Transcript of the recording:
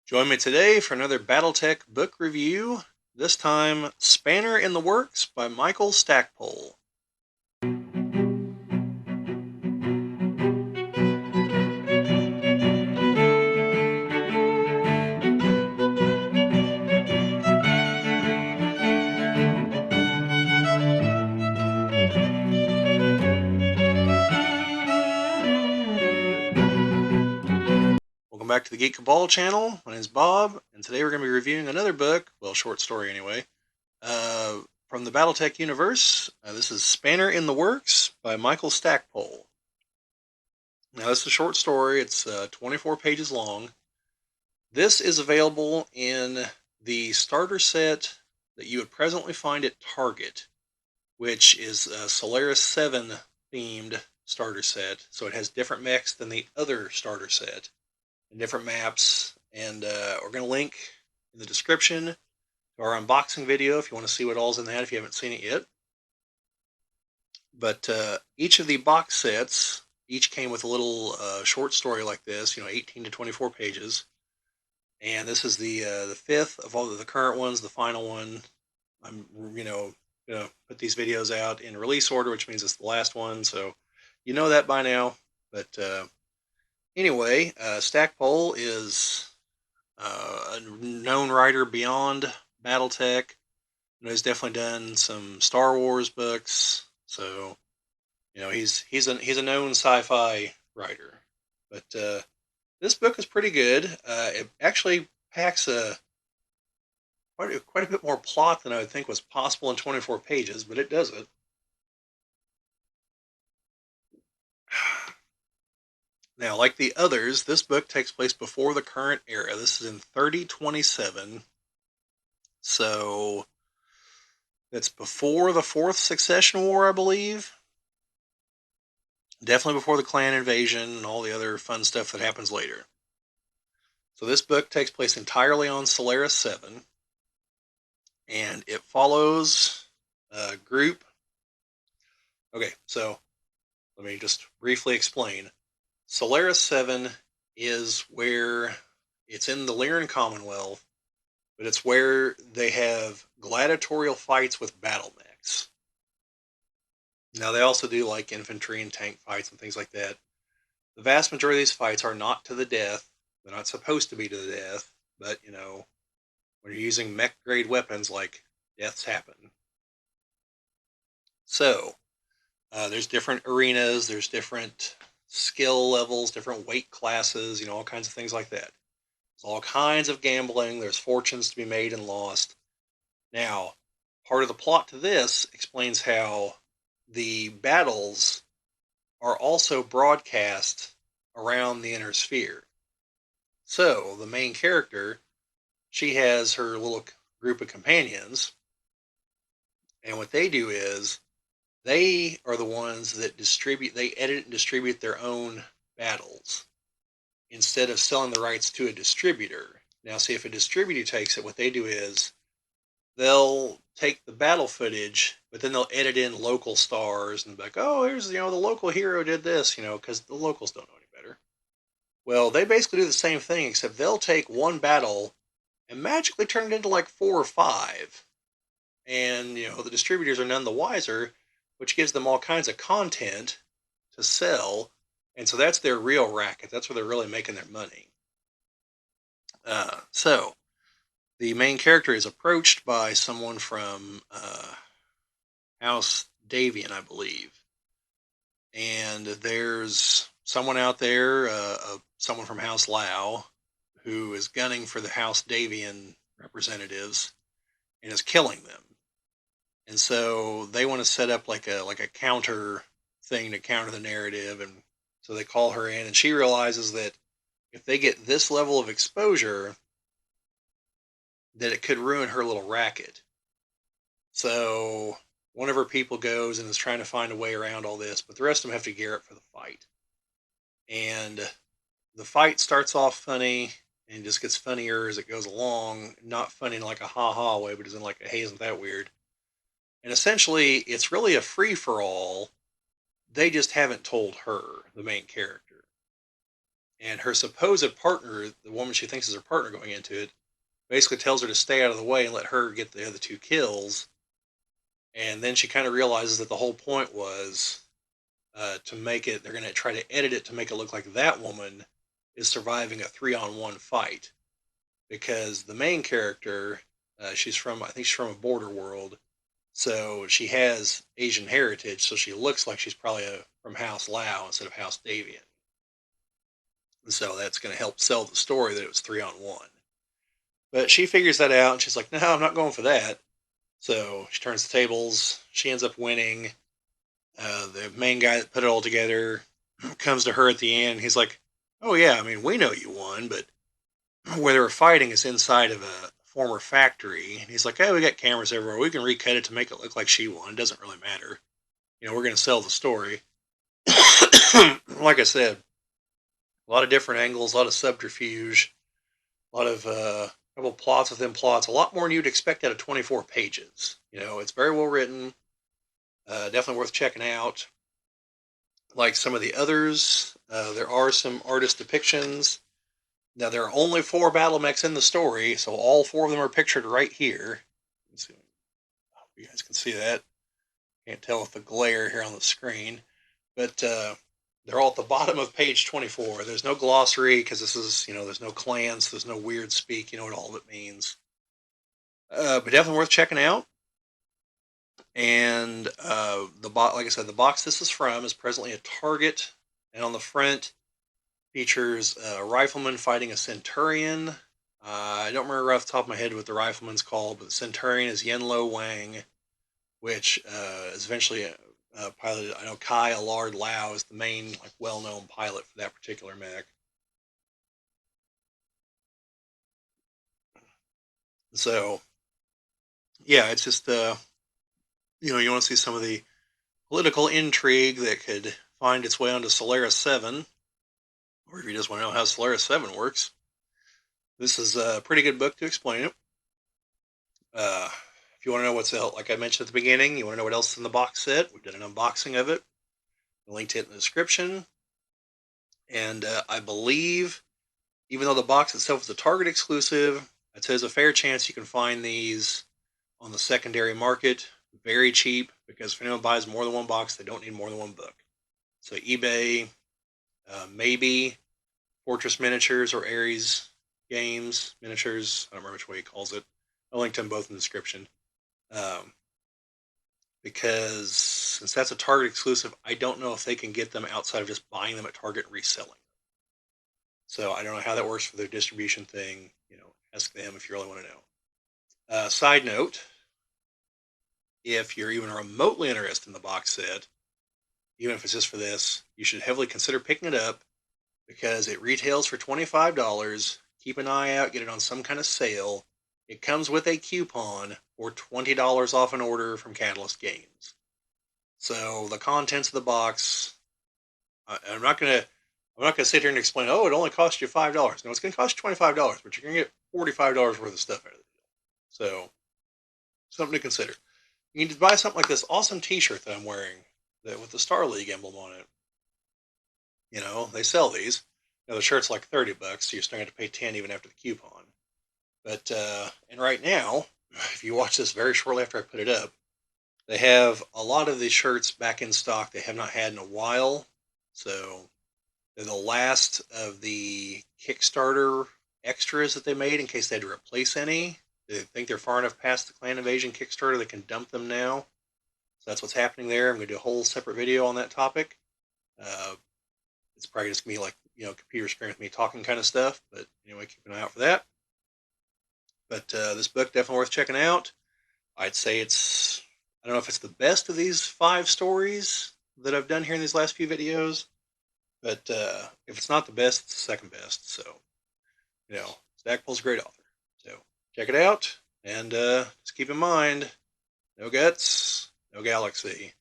Join me today for another BattleTech book review, this time Spanner in the Works by Micheal Stackpole. Welcome back to the Geek Cabal channel. My name is Bob, and today we're going to be reviewing another book, well, short story anyway, from the BattleTech universe. This is Spanner in the Works by Micheal Stackpole. Now, this is a short story. It's 24 pages long. This is available in the starter set that you would presently find at Target, which is a Solaris 7 themed starter set. So it has different mechs than the other starter set and different maps. And we're going to link in the description to our unboxing video if you want to see what all's in that if you haven't seen it yet. But each of the box sets each came with a little short story like this, 18 to 24 pages. And this is the fifth of all of the current ones, the final one. I'm gonna put these videos out in release order, which means it's the last one. So you know that by now. But anyway, Stackpole is a known writer beyond BattleTech. He's definitely done some Star Wars books. So he's a known sci-fi writer. But this book is pretty good. It actually packs quite a bit more plot than I would think was possible in 24 pages, but it does it. Now, like the others, this book takes place before the current era. This is in 3027. So that's before the Fourth Succession War, I believe. Definitely before the clan invasion and all the other fun stuff that happens later. So this book takes place entirely on Solaris 7. And it follows a group. Okay, so let me just briefly explain. Solaris 7 is where it's in the Lyran Commonwealth, but it's where they have gladiatorial fights with battle mechs. Now, they also do like infantry and tank fights and things like that. The vast majority of these fights are not to the death. They're not supposed to be to the death, but, when you're using mech grade weapons, like, deaths happen. So, there's different arenas, there's different skill levels, different weight classes, all kinds of things like that. There's all kinds of gambling, there's fortunes to be made and lost. Now, part of the plot to this explains how the battles are also broadcast around the inner sphere. So, the main character, she has her little group of companions, and what they do is they are the ones that they edit and distribute their own battles instead of selling the rights to a distributor. Now, see, if a distributor takes it, what they do is they'll take the battle footage, but then they'll edit in local stars and be like, oh, here's, the local hero did this, because the locals don't know any better. Well, they basically do the same thing, except they'll take one battle and magically turn it into like 4 or 5. And, the distributors are none the wiser, which gives them all kinds of content to sell. And so that's their real racket. That's where they're really making their money. So the main character is approached by someone from House Davian, I believe. And there's someone out there, someone from House Lao, who is gunning for the House Davian representatives and is killing them. And so they want to set up like a counter thing to counter the narrative, and so they call her in, and she realizes that if they get this level of exposure, that it could ruin her little racket. So one of her people goes and is trying to find a way around all this, but the rest of them have to gear up for the fight. And the fight starts off funny and just gets funnier as it goes along. Not funny in like a ha-ha way, but as in like a, hey, isn't that weird? And essentially, it's really a free-for-all. They just haven't told her, the main character. And her supposed partner, the woman she thinks is her partner going into it, basically tells her to stay out of the way and let her get the other two kills. And then she kind of realizes that the whole point was to make it, they're going to try to edit it to make it look like that woman is surviving a 3-on-1 fight. Because the main character, I think she's from a border world. So she has Asian heritage, so she looks like she's probably from House Lao instead of House Davian. And so that's going to help sell the story that it was 3-on-1. But she figures that out and she's like, no, I'm not going for that. So she turns the tables. She ends up winning. The main guy that put it all together comes to her at the end. He's like, oh, yeah, I mean, we know you won, but where they were fighting is inside of a former factory. And he's like, oh, we got cameras everywhere. We can recut it to make it look like she won. It doesn't really matter. We're going to sell the story. Like I said, a lot of different angles, a lot of subterfuge, a lot of couple plots within plots, a lot more than you'd expect out of 24 pages. It's very well written, definitely worth checking out. Like some of the others, there are some artist depictions. Now, there are only 4 battle mechs in the story, so all 4 of them are pictured right here. Let's see if you guys can see that. Can't tell with the glare here on the screen. But they're all at the bottom of page 24. There's no glossary because this is, there's no clans, there's no weird speak, what all of it means. But definitely worth checking out. And like I said, the box this is from is presently at Target, and on the front features a rifleman fighting a centurion. I don't remember off the top of my head what the rifleman's called, but the centurion is Yenlo Wang, which is eventually piloted. I know Kai Allard Lau is the main, well-known pilot for that particular mech. So, yeah, it's just you want to see some of the political intrigue that could find its way onto Solaris 7, or if you just want to know how Solaris 7 works, this is a pretty good book to explain it. If you want to know what's else, like I mentioned at the beginning, you want to know what else is in the box set, we've done an unboxing of it. I linked it in the description. And I believe, even though the box itself is a Target exclusive, I'd say there's a fair chance you can find these on the secondary market very cheap, because if anyone buys more than one box, they don't need more than one book. So eBay, maybe Fortress Miniatures or Ares Games Miniatures. I don't remember which way he calls it. I'll link to them both in the description. Because since that's a Target exclusive, I don't know if they can get them outside of just buying them at Target and reselling them. So I don't know how that works for their distribution thing. Ask them if you really want to know. Side note, if you're even remotely interested in the box set, even if it's just for this, you should heavily consider picking it up, because it retails for $25. Keep an eye out, get it on some kind of sale. It comes with a coupon for $20 off an order from Catalyst Games. So the contents of the box, I'm not gonna sit here and explain, oh, it only cost you $5. No, it's gonna cost you $25, but you're gonna get $45 worth of stuff out of it. So something to consider. You can buy something like this awesome T-shirt that I'm wearing, with the Star League emblem on it. They sell these. The shirt's like $30, so you're still going to pay $10 even after the coupon. But and right now, if you watch this very shortly after I put it up, they have a lot of these shirts back in stock they have not had in a while. So they're the last of the Kickstarter extras that they made in case they had to replace any. They think they're far enough past the Clan Invasion Kickstarter they can dump them now. So that's what's happening there. I'm going to do a whole separate video on that topic. It's probably just me, computer screen with me talking kind of stuff. But anyway, keep an eye out for that. But this book definitely worth checking out. I'd say I don't know if it's the best of these 5 stories that I've done here in these last few videos, but if it's not the best, it's the second best. So, Stackpole's a great author. So check it out, and just keep in mind, no guts, no galaxy.